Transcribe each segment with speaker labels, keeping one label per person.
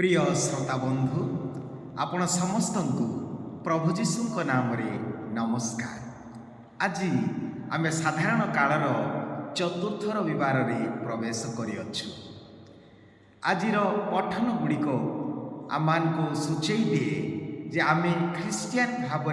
Speaker 1: प्रिय श्रोता बंधु आपण समस्त को प्रभु जीशु नाम नमस्कार। आज आम साधारण कालर चतुर्थ रविवार प्रवेश करिअछु। आजिर पठन गुड़िक आम को सूचई दिए जे आम ख्रिस्टियान भाव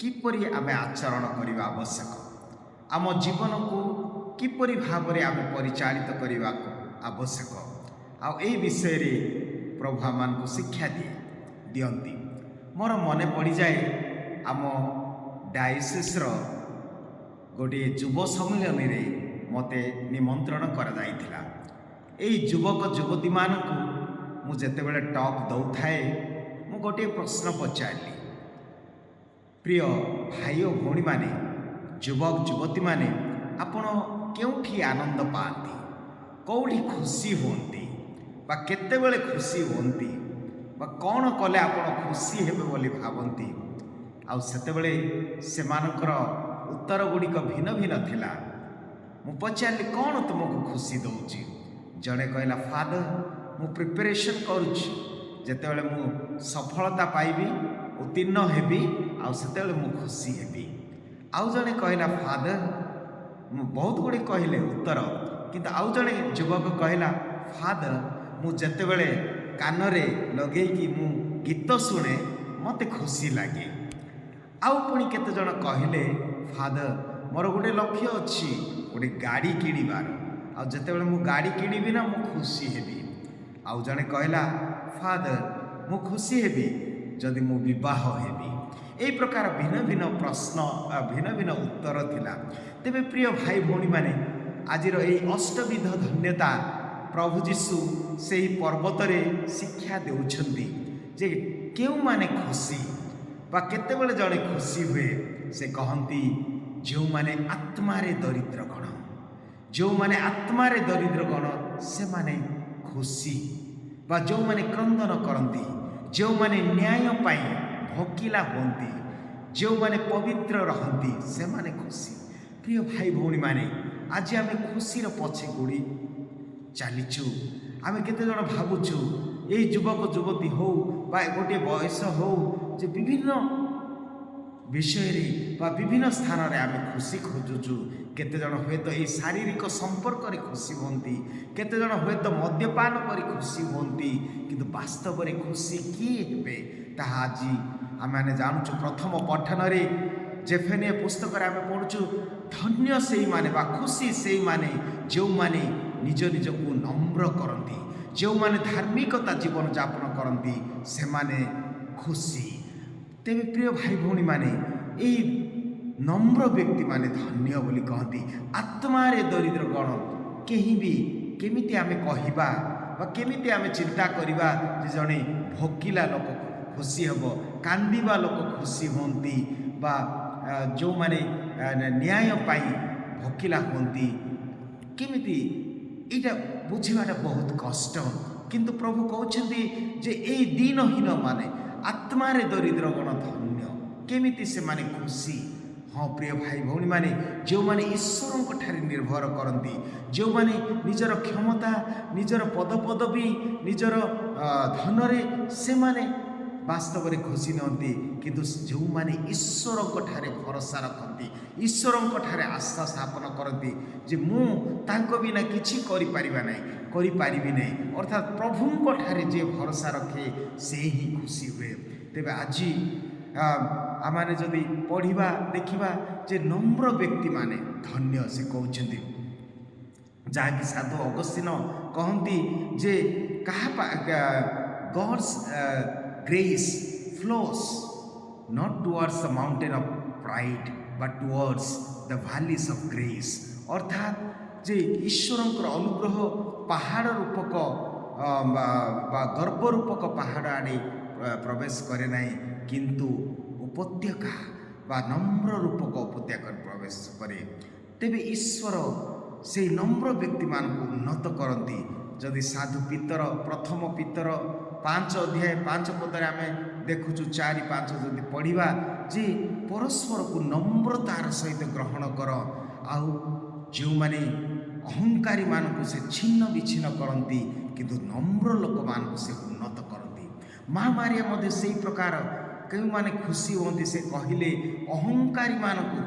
Speaker 1: किपरि आम आचरण करने आवश्यक, आम जीवन को किपरि भाव आम परिचालित करने आवश्यक। आ विषय रे प्रभु आमान को शिक्षा दियंती। मोर मन पड़ जाए आम डायोसिस गोटे युव सम्मेलन रे मते निमंत्रण करा जाइथिला। एई युवक युवती मानकु मु जेतेबेले टॉक दउथाए मु गोटे प्रश्न पचारली, प्रिय भाई और भौणी माने, युवक युवती माने, आपण केउठी आनंद पाती, कौठी खुशी होती, बा केतेबेले खुशी होती, बा कौन कले आपण खुशी हेबे बोली भावती। आउ सेतेबेले सेमानकर उत्तर गुड़िक भिन्न भिन्न थिला। मु पचारली कौन तुमको खुशी दउची? जड़े कहला, फादर मु प्रिपरेशन करुची, जेतेबेले मु सफलता पाइबी, उत्तीर्ण हेबी, आउ सेतेबेले मु खुशी हेबी। आउ जड़े कहला, फादर मु बहुत गुड़ी कहले उत्तर, किंतु आउ जड़े युवक कहला, फादर मु जेतेबेले कानरे लगेकी मु गीत शुणे मते खुशी लगे। आउ पुणी केते जण कहले, फादर मोर गोटे लक्ष्य अच्छी गोटे गाड़ी किणवार, आ जेतेबेले मु गाड़ी किणबी ना मु खुशी हेबी। आउ जणे कहला, फादर मु खुशी हेबी जदि मु विवाह हेबी। एई प्रकार भिन्न भिन्न प्रश्न भिन्न भिन्न उत्तर थिला। तेबे प्रिय भाई भौणी माने, आजिर एई अष्टविध धन्यता प्रभु जीशु से ही पर्वत रे शिक्षा देउछंती जे केउ माने खुशी बा केतेबेले जड़े खुशी हुए से कहती, जो माने आत्मारे दरिद्र गण, जो माने आत्मारे दरिद्र गण से माने खुशी, बा जो माने क्रंदन करती, जो माने न्याय पाई भोकिला होती, जो माने पवित्र रहती से माने खुशी। प्रिय भाई भौणी माने, आज आम खुशी पछे गोड़ी चलीचु। आम केते जण भावुचु ये युवक युवती हो बा गोटे बयस हो जे विभिन्न विषय रे बा विभिन्न स्थान रे आम खुशी खोजुचु। केते जण हुए तो ये शारीरिक संपर्क रे खुशी होती, केते जण हुए तो मद्यपान करी खुशी होती, किंतु वास्तव रे खुशी किए हेबे ताहा आज आम माने जानुचु। प्रथम पठन रे जेफेनिया पुस्तक रे आम पढुचु, धन्य सेई माने बा खुशी सेई माने जो माने निज निज को नम्र करती, जो माने धार्मिकता जीवन यापन करती से माने खुशी। तेरे प्रिय भाई भौणी माने, यही नम्र व्यक्ति माने धन्य बोली कहती। आत्मारे दरिद्र गण कहीं भी केमिति आमे कहिबा बा केमिति आमे चिंता करिबा जे जणे भोकिला लोक खुशी हबो, कांदीबा लोक खुशी होंती, बा जो माने न्याय पाई भोकिला होंती, केमिति एटा बुझीबाटा बहुत कष्ट। किंतु प्रभु कहते जे ए दीनहीन माने आत्मारे दरिद्र गण धन्य, केमिति से माने खुशी। हाँ प्रिय भाई भौणी माने, जो माने ईश्वर को ठारे निर्भर करती, जो माने निजर क्षमता निजर पद पदवी निजर धन रे से माने वास्तव में खुशी नहती, किंतु जो माने ईश्वर को ठारे भरोसा रखती, ईश्वर को ठारे आस्था स्थापन करती जे मु तांको बिना किछि करि परिबा नै, करि पारिबी नै, अर्थात प्रभु को ठारे जे भरोसा रखे से ही खुशी हुए। तेबे आज आमाने जदि पढ़िबा देखिबा जे नम्र व्यक्ति माने धन्य से कहउछन्ती, जहाँकि साधु अगस्तिन कहती जे God's grace flows not towards the mountain of pride but towards the valleys of grace। अर्थात जे ईश्वर अनुग्रह पहाड़ रूपक बा गर्व रूपक पहाड़ आड़े प्रवेश करे नहीं, किंतु उपत्यका बा नम्र रूपक उपत्यका प्रवेश करे। तेबे ईश्वर से नम्र व्यक्ति मान को उन्नत करती। जदि साधु पितर प्रथम पितर 5 अध्याय 5 पदरे आम देखुचु 4-5 जदि पढ़ा जे परस्पर को नम्रतार सहित ग्रहण कर, आउ जो माने अहंकारी मानक से छिन्न विच्छिन्न करती, କିନ୍ତୁ ନମ୍ର ଲୋକମାନଙ୍କୁ ସେ ଉନ୍ନତ କରନ୍ତି। ମା ମାରିଆ ମଧ୍ୟ ସେଇ ପ୍ରକାର କେଉଁମାନେ ଖୁସି ହୁଅନ୍ତି ସେ କହିଲେ ଅହଙ୍କାରୀମାନଙ୍କୁ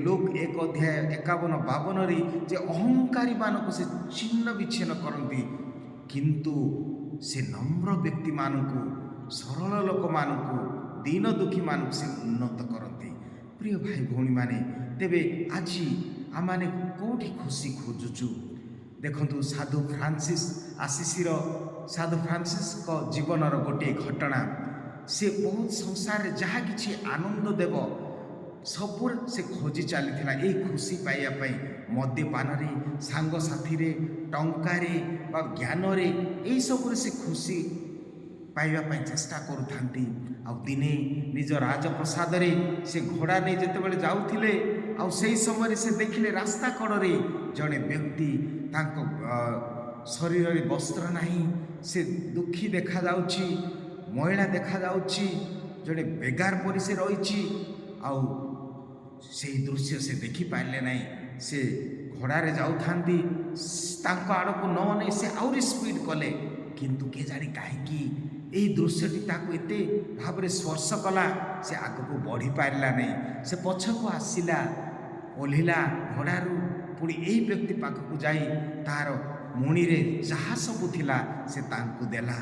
Speaker 1: ଲୋକ 1 ଅଧ୍ୟାୟ 51-52 ଯେ ଅହଙ୍କାରୀମାନଙ୍କୁ ସେ ଛିନ୍ନ ବିଚ୍ଛିନ୍ନ କରନ୍ତି, କିନ୍ତୁ ସେ ନମ୍ର ବ୍ୟକ୍ତିମାନଙ୍କୁ, ସରଳ ଲୋକମାନଙ୍କୁ, ଦୀନ ଦୁଃଖୀମାନଙ୍କୁ ସେ ଉନ୍ନତ କରନ୍ତି। ପ୍ରିୟ ଭାଇ ଭଉଣୀମାନେ, ତେବେ ଆଜି ଆମମାନେ କେଉଁଠି ଖୁସି ଖୋଜୁଛୁ? ଦେଖନ୍ତୁ, ସାଧୁ ଫ୍ରାନ୍ସିସ୍ଙ୍କ ଜୀବନର ଗୋଟିଏ ଘଟଣା। ସେ ବହୁତ ସଂସାରରେ ଯାହା କିଛି ଆନନ୍ଦ ଦେବ ସବୁରେ ସେ ଖୋଜି ଚାଲିଥିଲା ଏଇ ଖୁସି ପାଇବା ପାଇଁ। ମଦ୍ୟପାନରେ, ସାଙ୍ଗସାଥିରେ, ଟଙ୍କାରେ ବା ଜ୍ଞାନରେ, ଏଇସବୁରେ ସେ ଖୁସି ପାଇବା ପାଇଁ ଚେଷ୍ଟା କରୁଥାନ୍ତି। ଆଉ ଦିନେ ନିଜ ରାଜପ୍ରସାଦରେ ସେ ଘୋଡ଼ା ନେଇ ଯେତେବେଳେ ଯାଉଥିଲେ, ଆଉ ସେହି ସମୟରେ ସେ ଦେଖିଲେ ରାସ୍ତା କଡ଼ରେ ଜଣେ ବ୍ୟକ୍ତି, ତାଙ୍କ ଶରୀରରେ ବସ୍ତ୍ର ନାହିଁ, ସେ ଦୁଃଖୀ ଦେଖାଯାଉଛି, ମହିଳା ଦେଖାଯାଉଛି, ଜଣେ ବେଗାର ପରି ସେ ରହିଛି। ଆଉ ସେହି ଦୃଶ୍ୟ ସେ ଦେଖିପାରିଲେ ନାହିଁ। ସେ ଘୋଡ଼ାରେ ଯାଉଥାନ୍ତି, ତାଙ୍କ ଆଡ଼କୁ ନ ଅନେଇ ସେ ଆହୁରି ସ୍ପିଡ଼ କଲେ, କିନ୍ତୁ କେଜାଣି କାହିଁକି ଏହି ଦୃଶ୍ୟଟି ତାକୁ ଏତେ ଭାବରେ ସ୍ପର୍ଶ କଲା, ସେ ଆଗକୁ ବଢ଼ିପାରିଲା ନାହିଁ। ସେ ପଛକୁ ଆସିଲା, ଓହ୍ଲିଲା ଘୋଡ଼ାରୁ, ପୁଣି ଏହି ବ୍ୟକ୍ତି ପାଖକୁ ଯାଇ ତାହାର ମୁଣିରେ ଯାହା ସବୁ ଥିଲା ସେ ତାଙ୍କୁ ଦେଲା।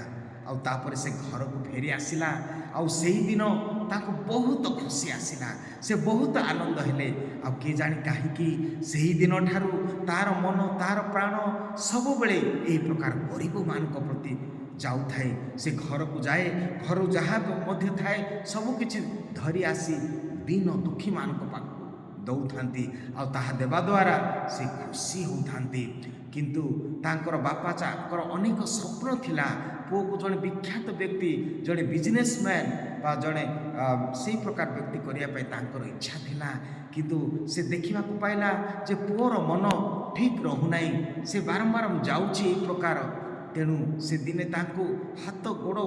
Speaker 1: ଆଉ ତାପରେ ସେ ଘରକୁ ଫେରି ଆସିଲା। ଆଉ ସେହିଦିନ ତାଙ୍କୁ ବହୁତ ଖୁସି ଆସିଲା, ସେ ବହୁତ ଆନନ୍ଦ ହେଲେ। ଆଉ କିଏ ଜାଣି କାହିଁକି ସେହିଦିନ ଠାରୁ ତାହାର ମନ, ତାହାର ପ୍ରାଣ ସବୁବେଳେ ଏହି ପ୍ରକାର ଗରିବମାନଙ୍କ ପ୍ରତି ଯାଉଥାଏ। ସେ ଘରକୁ ଯାଏ, ଘରୁ ଯାହା ମଧ୍ୟ ଥାଏ ସବୁକିଛି ଧରି ଆସି ଦୀନ ଦୁଃଖୀମାନଙ୍କ ପାଖକୁ ଦେଉଥାନ୍ତି। ଆଉ ତାହା ଦେବା ଦ୍ୱାରା ସେ ଖୁସି ହେଉଥାନ୍ତି। କିନ୍ତୁ ତାଙ୍କର ବାପା ଯାଙ୍କର ଅନେକ ସ୍ୱପ୍ନ ଥିଲା, ପୁଅକୁ ଜଣେ ବିଖ୍ୟାତ ବ୍ୟକ୍ତି, ଜଣେ ବିଜନେସମ୍ୟାନ୍ ବା ଜଣେ ସେହି ପ୍ରକାର ବ୍ୟକ୍ତି କରିବା ପାଇଁ ତାଙ୍କର ଇଚ୍ଛା ଥିଲା। କିନ୍ତୁ ସେ ଦେଖିବାକୁ ପାଇଲା ଯେ ପୁଅର ମନ ଠିକ୍ ରହୁନାହିଁ, ସେ ବାରମ୍ବାର ଯାଉଛି ଏହି ପ୍ରକାର। ତେଣୁ ସେ ଦିନେ ତାଙ୍କୁ ହାତ ଗୋଡ଼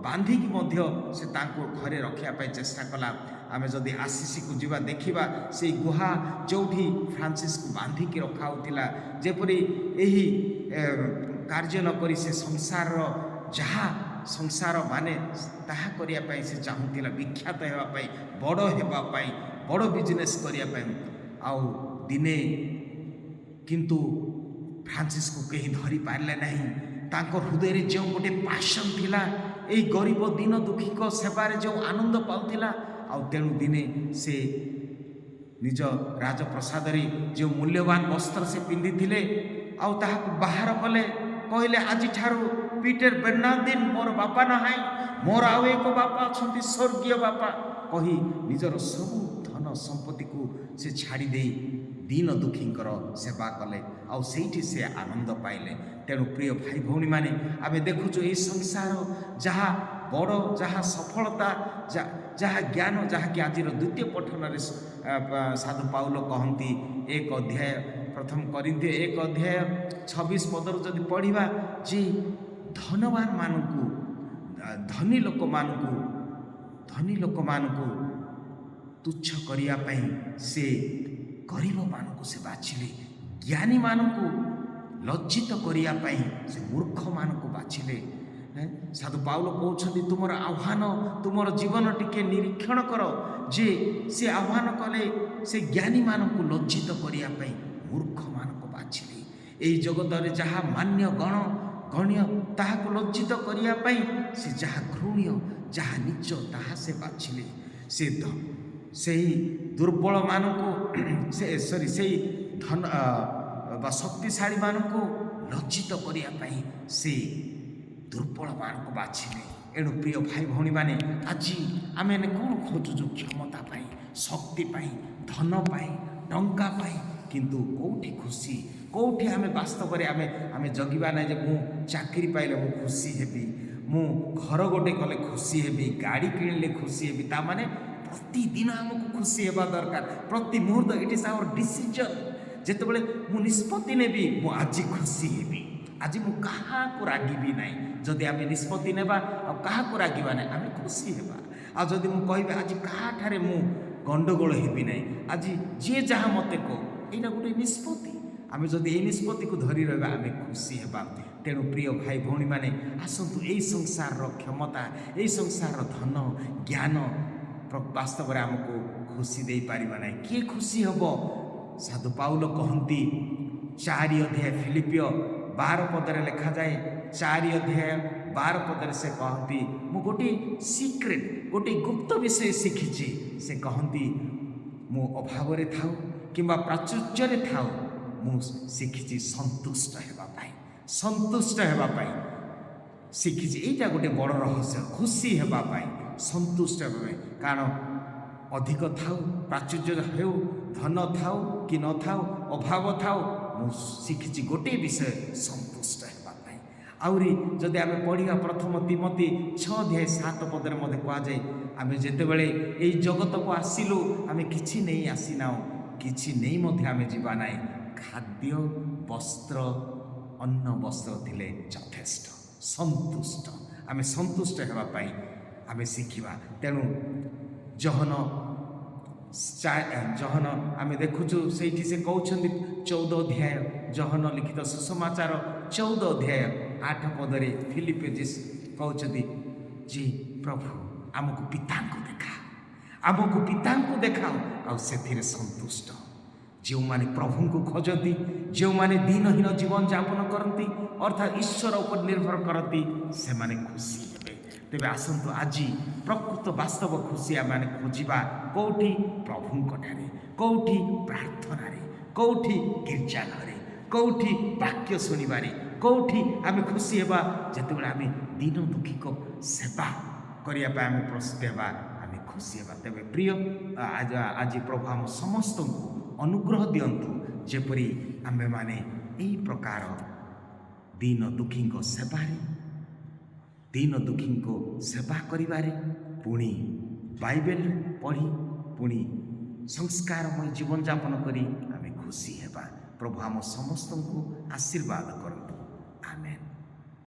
Speaker 1: ବାନ୍ଧିକି ମଧ୍ୟ ସେ ତାଙ୍କୁ ଘରେ ରଖିବା ପାଇଁ ଚେଷ୍ଟା କଲା। ଆମେ ଯଦି ଆସିସିକୁ ଯିବା ଦେଖିବା, ସେଇ ଗୁହା ଯେଉଁଠି ଫ୍ରାନ୍ସିସ୍କୁ ବାନ୍ଧିକି ରଖାହେଉଥିଲା, ଯେପରି ଏହି କାର୍ଯ୍ୟ ନକରି ସେ ସଂସାର ମାନେ ତାହା କରିବା ପାଇଁ ସେ ଚାହୁଁଥିଲା, ବିଖ୍ୟାତ ହେବା ପାଇଁ, ବଡ଼ ହେବା ପାଇଁ, ବଡ଼ ବିଜନେସ୍ କରିବା ପାଇଁ। ଆଉ ଦିନେ କିନ୍ତୁ ଫ୍ରାନ୍ସିସ୍କୁ କେହି ଧରିପାରିଲେ ନାହିଁ। ତାଙ୍କ ହୃଦୟରେ ଯେଉଁ ଗୋଟେ ପାସନ୍ ଥିଲା, ଏଇ ଗରିବ ଦୀନ ଦୁଃଖୀଙ୍କ ସେବାରେ ଯେଉଁ ଆନନ୍ଦ ପାଉଥିଲା, ଆଉ ତେଣୁ ଦିନେ ସେ ନିଜ ରାଜପ୍ରସାଦରେ ଯେଉଁ ମୂଲ୍ୟବାନ ବସ୍ତ୍ର ସେ ପିନ୍ଧିଥିଲେ, ଆଉ ତାହାକୁ ବାହାର କଲେ, କହିଲେ ଆଜିଠାରୁ ପିଟର ବେର୍ନାର୍ଡ଼ିନ ମୋର ବାପା ନାହିଁ, ମୋର ଆଉ ଏକ ବାପା ଅଛନ୍ତି, ସ୍ୱର୍ଗୀୟ ବାପା କହି ନିଜର ସବୁ ଧନ ସମ୍ପତ୍ତିକୁ ସେ ଛାଡ଼ି ଦେଇ ଦୀନ ଦୁଃଖୀଙ୍କର ସେବା କଲେ। ଆଉ ସେଇଠି ସେ ଆନନ୍ଦ ପାଇଲେ। ତେଣୁ ପ୍ରିୟ ଭାଇ ଭଉଣୀମାନେ, ଆମେ ଦେଖୁଛୁ ଏହି ସଂସାର ଯାହା ବଡ଼, ଯାହା ସଫଳତା, ଯାହା ଜ୍ଞାନ, ଯାହାକି ଆଜିର ଦ୍ୱିତୀୟ ପଠନରେ ସାଧୁ ପାଉଲ କହନ୍ତି 1 ଅଧ୍ୟାୟ 1 କରିନ୍ଥୀୟ 1 ଅଧ୍ୟାୟ 26 ପଦରୁ ଯଦି ପଢ଼ିବା, ଯେ ଧନବାନମାନଙ୍କୁ, ଧନୀ ଲୋକମାନଙ୍କୁ ତୁଚ୍ଛ କରିବା ପାଇଁ ସେ ଗରିବମାନଙ୍କୁ ସେ ବାଛିଲେ, ଜ୍ଞାନୀମାନଙ୍କୁ ଲଜ୍ଜିତ କରିବା ପାଇଁ ସେ ମୂର୍ଖମାନଙ୍କୁ ବାଛିଲେ। ସାଧୁ ପାଉଲ କହୁଛନ୍ତି, ତୁମର ଆହ୍ୱାନ, ତୁମର ଜୀବନ ଟିକେ ନିରୀକ୍ଷଣ କର, ଯେ ସେ ଆହ୍ୱାନ କଲେ ସେ ଜ୍ଞାନୀମାନଙ୍କୁ ଲଜ୍ଜିତ କରିବା ପାଇଁ ମୂର୍ଖମାନଙ୍କୁ ବାଛିଲେ। ଏହି ଜଗତରେ ଯାହା ମାନ୍ୟ ଗଣ୍ୟ ତାହାକୁ ଲଜ୍ଜିତ କରିବା ପାଇଁ ସେ ଯାହା ଘୃଣ୍ୟ, ଯାହା ନିଚ, ତାହା ସେ ବାଛିଲେ। ସେହି ଦୁର୍ବଳମାନଙ୍କୁ ସେହି ଧନ ବା ଶକ୍ତିଶାଳୀମାନଙ୍କୁ ଲଜ୍ଜିତ କରିବା ପାଇଁ ସେ ଦୁର୍ବଳମାନଙ୍କୁ ବାଛିଲେ। ଏଣୁ ପ୍ରିୟ ଭାଇ ଭଉଣୀମାନେ, ଆଜି ଆମେମାନେ କ'ଣ ଖୋଜୁଛୁ? କ୍ଷମତା ପାଇଁ, ଶକ୍ତି ପାଇଁ, ଧନ ପାଇଁ, ଟଙ୍କା ପାଇଁ। କିନ୍ତୁ କେଉଁଠି ଖୁସି? କେଉଁଠି ଆମେ ବାସ୍ତବରେ ଆମେ ଜଗିବା ନାହିଁ ଯେ ମୁଁ ଚାକିରି ପାଇଲେ ମୁଁ ଖୁସି ହେବି, ମୁଁ ଘର ଗୋଟେ କଲେ ଖୁସି ହେବି, ଗାଡ଼ି କିଣିଲେ ଖୁସି ହେବି। ତା'ମାନେ ପ୍ରତିଦିନ ଆମକୁ ଖୁସି ହେବା ଦରକାର, ପ୍ରତି ମୁହୂର୍ତ୍ତ। It is our decision. ଯେତେବେଳେ ମୁଁ ନିଷ୍ପତ୍ତି ନେବି ମୁଁ ଆଜି ଖୁସି ହେବି, ଆଜି ମୁଁ କାହାକୁ ରାଗିବି ନାହିଁ, ଯଦି ଆମେ ନିଷ୍ପତ୍ତି ନେବା ଆଉ କାହାକୁ ରାଗିବା ନାହିଁ, ଆମେ ଖୁସି ହେବା। ଆଉ ଯଦି ମୁଁ କହିବି ଆଜି କାହାଠାରେ ମୁଁ ଗଣ୍ଡଗୋଳ ହେବି ନାହିଁ, ଆଜି ଯିଏ ଯାହା ମୋତେ କହୁ, ଏଇଟା ଗୋଟେ ନିଷ୍ପତ୍ତି। आमे जदि ए निष्पत्ति को धरी रहिबा आमे खुशी हेबा। तेणु प्रिय भाई भौणी माने आसतु एई संसार क्षमता एई संसार धन ज्ञान वास्तव में आमको खुशी दे पारिबा नाही। किए खुशी हेबो? साधु पाउल कहती 4 अध्याय फिलिपिय 12 पदरे लिखा जाए 4 अध्याय 12 पदरे से कहती मु गोटे सिक्रेट गोटे गुप्त विषय शिखिची। से कहती मु अभाव रे थाउ किंबा प्राचुर्य रे थाउ मु शिखिची संतुष्ट हेबा पाई। संतुष्ट हेबा पाई शिखिची। एटा गोटे बड़ रहस्य खुशी हेबा पाई संतुष्ट हेबा पाई। कारण अधिक थाउ प्राचुर्य हेउ धन थाउ कि न थाउ अभाव थाउ मु शिखिची गोटे विषय संतुष्ट हेबा पाई। आउरी जदि आमे पढ़िया प्रथम तिमोथी 6 अध्याय 7 पदरे मते कहा जाए आमे जेतेबेले एई जगत को आसिलु आमे किछि नै आसिना किछि नै मध्ये आमे जीवा नाई। खाद्य वस्त्र अन्न वस्त्र थिले यथेष्ट संतुष्ट। आमे संतुष्ट हेबा पाई आमे शिखिबा। तेणु जहन आमे देखुचु सेठी से कहउछन्ति 14 अध्याय जहन लिखित सुसमाचार 14 अध्याय 8 पदरे फिलिपियोस कहउछन्ति जी प्रभु आमको पितांको देखा आमको पितांको देखाओ आ सेथिरे संतुष्ट। जो माने प्रभु को खोजती जो माने दीनहीन जीवन यापन करती अर्थात ईश्वर उपर निर्भर करती से माने खुशी हेबे। तेबे आसंतु आज प्रकृत वास्तव खुशी आम खोजा कौटी प्रभु ठारे कौटी प्रार्थना कौटी गिर्जाघरे कौटी वाक्य शुणवे कौटी आम खुशी हेबा जेतेबेले आम दीन दुखी को सेवा करने आम प्रस्तुत हेबा आम खुशी हेबा। तेबे प्रिय आज प्रभु आम समस्त अनुग्रह दियंतु जेपरी आमे माने एई प्रकार दीन दुखी को सेवारे दीन दुखी को सेवा करिबारे पुणी बाइबल पढ़ी पुणी संस्कारमय जीवन यापन करी आमे खुशी हेबा। प्रभु आम समस्त को आशीर्वाद करतु। आमेन।